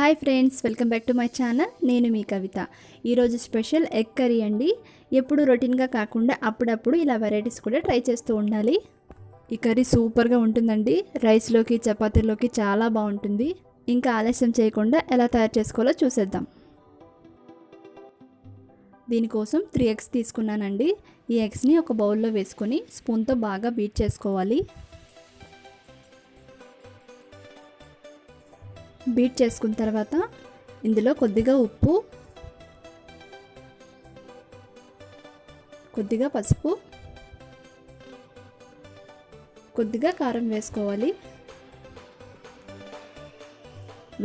Hi friends, welcome back to my channel. నేను మీ కవిత. ఈరోజు special egg curry అండి. ఎప్పుడు రొటీన్గా కాకుండా అప్పుడప్పుడు ఇలా వెరైటీస్ కూడా ట్రై చేస్తూ ఉండాలి. ఈ కర్రీ సూపర్గా ఉంటుందండి. రైస్లోకి చపాతీలోకి చాలా బాగుంటుంది. ఇంకా ఆలస్యం చేయకుండా ఎలా తయారు చేసుకోవాలో చూసేద్దాం. దీనికోసం 3 ఎగ్స్ తీసుకున్నానండి. ఈ ఎగ్స్ని ఒక బౌల్లో వేసుకొని స్పూన్తో బాగా బీట్ చేసుకోవాలి. బీట్ చేసుకున్న తర్వాత ఇందులో కొద్దిగా ఉప్పు, కొద్దిగా పసుపు, కొద్దిగా కారం వేసుకోవాలి.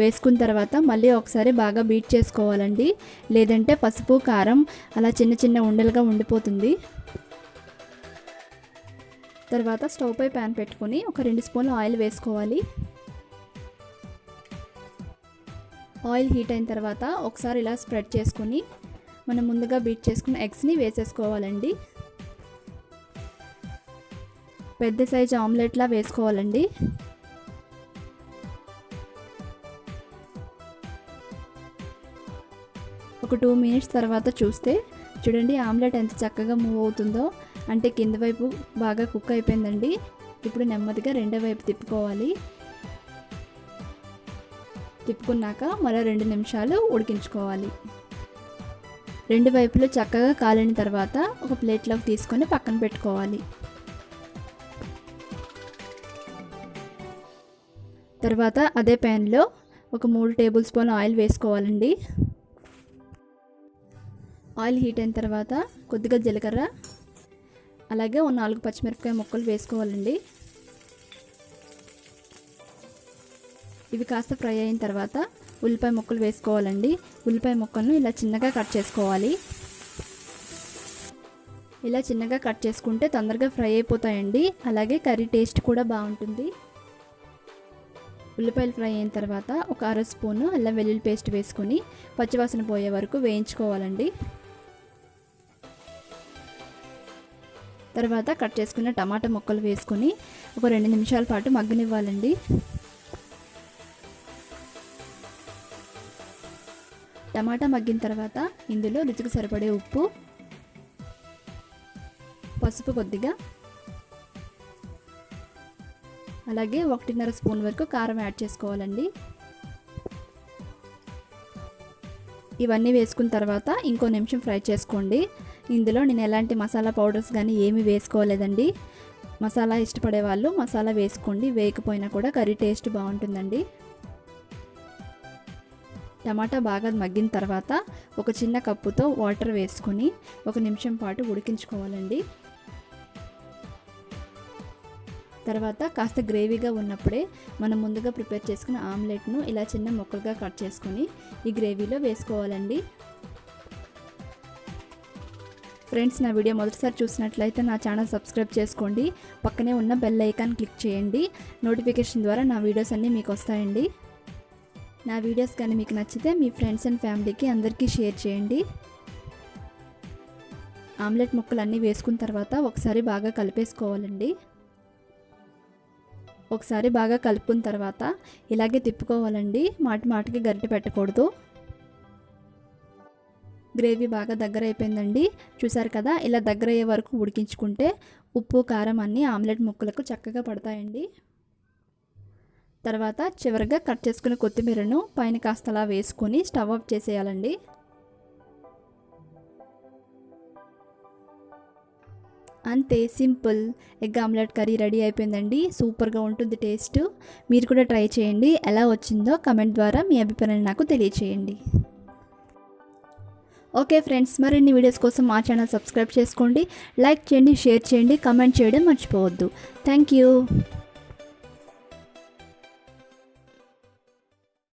వేసుకున్న తర్వాత మళ్ళీ ఒకసారి బాగా బీట్ చేసుకోవాలండి. లేదంటే పసుపు కారం అలా చిన్న చిన్న ఉండలుగా ఉండిపోతుంది. తర్వాత స్టవ్ పై ప్యాన్ పెట్టుకొని ఒక 2 స్పూన్లు ఆయిల్ వేసుకోవాలి. ఆయిల్ హీట్ అయిన తర్వాత ఒకసారి ఇలా స్ప్రెడ్ చేసుకొని మనం ముందుగా బీట్ చేసుకున్న ఎగ్స్ని వేసేసుకోవాలండి. పెద్ద సైజు ఆమ్లెట్లా వేసుకోవాలండి. ఒక 2 మినిట్స్ తర్వాత చూస్తే చూడండి ఆమ్లెట్ ఎంత చక్కగా మూవ్ అవుతుందో. అంటే కింద వైపు బాగా కుక్ అయిపోయిందండి. ఇప్పుడు నెమ్మదిగా రెండో వైపు తిప్పుకోవాలి. తిప్పుకున్నాక మరో 2 నిమిషాలు ఉడికించుకోవాలి. 2 వైపులు చక్కగా కాలిన తర్వాత ఒక ప్లేట్లోకి తీసుకొని పక్కన పెట్టుకోవాలి. తర్వాత అదే ప్యాన్లో ఒక 3 టేబుల్ స్పూన్ ఆయిల్ వేసుకోవాలండి. ఆయిల్ హీట్ అయిన తర్వాత కొద్దిగా జీలకర్ర, అలాగే 4 పచ్చిమిరపకాయ ముక్కలు వేసుకోవాలండి. ఇవి కాస్త ఫ్రై అయిన తర్వాత ఉల్లిపాయ ముక్కలు వేసుకోవాలండి. ఉల్లిపాయ ముక్కలను ఇలా చిన్నగా కట్ చేసుకోవాలి. ఇలా చిన్నగా కట్ చేసుకుంటే తొందరగా ఫ్రై అయిపోతాయండి. అలాగే కర్రీ టేస్ట్ కూడా బాగుంటుంది. ఉల్లిపాయలు ఫ్రై అయిన తర్వాత ఒక 1/2 స్పూను అల్లం వెల్లుల్లి పేస్ట్ వేసుకొని పచ్చివాసన పోయే వరకు వేయించుకోవాలండి. తర్వాత కట్ చేసుకున్న టమాటా ముక్కలు వేసుకొని ఒక 2 నిమిషాల పాటు మగ్గనివ్వాలండి. టమాటా మగ్గిన తర్వాత ఇందులో రుచికి సరిపడే ఉప్పు, పసుపు కొద్దిగా, అలాగే 1.5 స్పూన్ వరకు కారం యాడ్ చేసుకోవాలండి. ఇవన్నీ వేసుకున్న తర్వాత ఇంకో నిమిషం ఫ్రై చేసుకోండి. ఇందులో నేను ఎలాంటి మసాలా పౌడర్స్ కానీ ఏమీ వేసుకోలేదండి. మసాలా ఇష్టపడే వాళ్ళు మసాలా వేసుకోండి. వేయకపోయినా కూడా కర్రీ టేస్ట్ బాగుంటుందండి. టమాటా బాగా మగ్గిన తర్వాత ఒక చిన్న కప్పుతో వాటర్ వేసుకొని 1 నిమిషం పాటు ఉడికించుకోవాలండి. తర్వాత కాస్త గ్రేవీగా ఉన్నప్పుడే మనం ముందుగా ప్రిపేర్ చేసుకున్న ఆమ్లెట్ను ఇలా చిన్న ముక్కలుగా కట్ చేసుకొని ఈ గ్రేవీలో వేసుకోవాలండి. ఫ్రెండ్స్, నా వీడియో మొదటిసారి చూసినట్లయితే నా ఛానల్ సబ్స్క్రైబ్ చేసుకోండి. పక్కనే ఉన్న బెల్ ఐకాన్ క్లిక్ చేయండి. నోటిఫికేషన్ ద్వారా నా వీడియోస్ అన్నీ మీకు వస్తాయండి. నా వీడియోస్ కానీ మీకు నచ్చితే మీ ఫ్రెండ్స్ అండ్ ఫ్యామిలీకి అందరికీ షేర్ చేయండి. ఆమ్లెట్ ముక్కలు అన్నీ వేసుకున్న తర్వాత ఒకసారి బాగా కలిపేసుకోవాలండి. ఒకసారి బాగా కలుపుకున్న తర్వాత ఇలాగే తిప్పుకోవాలండి. మాటికి గరిటె పెట్టకూడదు. గ్రేవీ బాగా దగ్గర అయిపోయిందండి. చూసారు కదా, ఇలా దగ్గర అయ్యే వరకు ఉడికించుకుంటే ఉప్పు కారం అన్నీ ఆమ్లెట్ ముక్కలకు చక్కగా పడతాయండి. తర్వాత చివరిగా కట్ చేసుకున్న కొత్తిమీరను పైన కాస్త అలా వేసుకొని స్టవ్ ఆఫ్ చేసేయాలండి. అంతే, simple egg omelette curry ready అయిపోయిందండి. సూపర్గా ఉంటుంది టేస్ట్. మీరు కూడా ట్రై చేయండి. ఎలా వచ్చిందో కమెంట్ ద్వారా మీ అభిప్రాయాన్ని నాకు తెలియచేయండి. ఓకే ఫ్రెండ్స్, మరిన్ని వీడియోస్ కోసం మా ఛానల్ సబ్స్క్రైబ్ చేసుకోండి. లైక్ చేయండి, షేర్ చేయండి, కమెంట్ చేయడం మర్చిపోవద్దు. Thank you.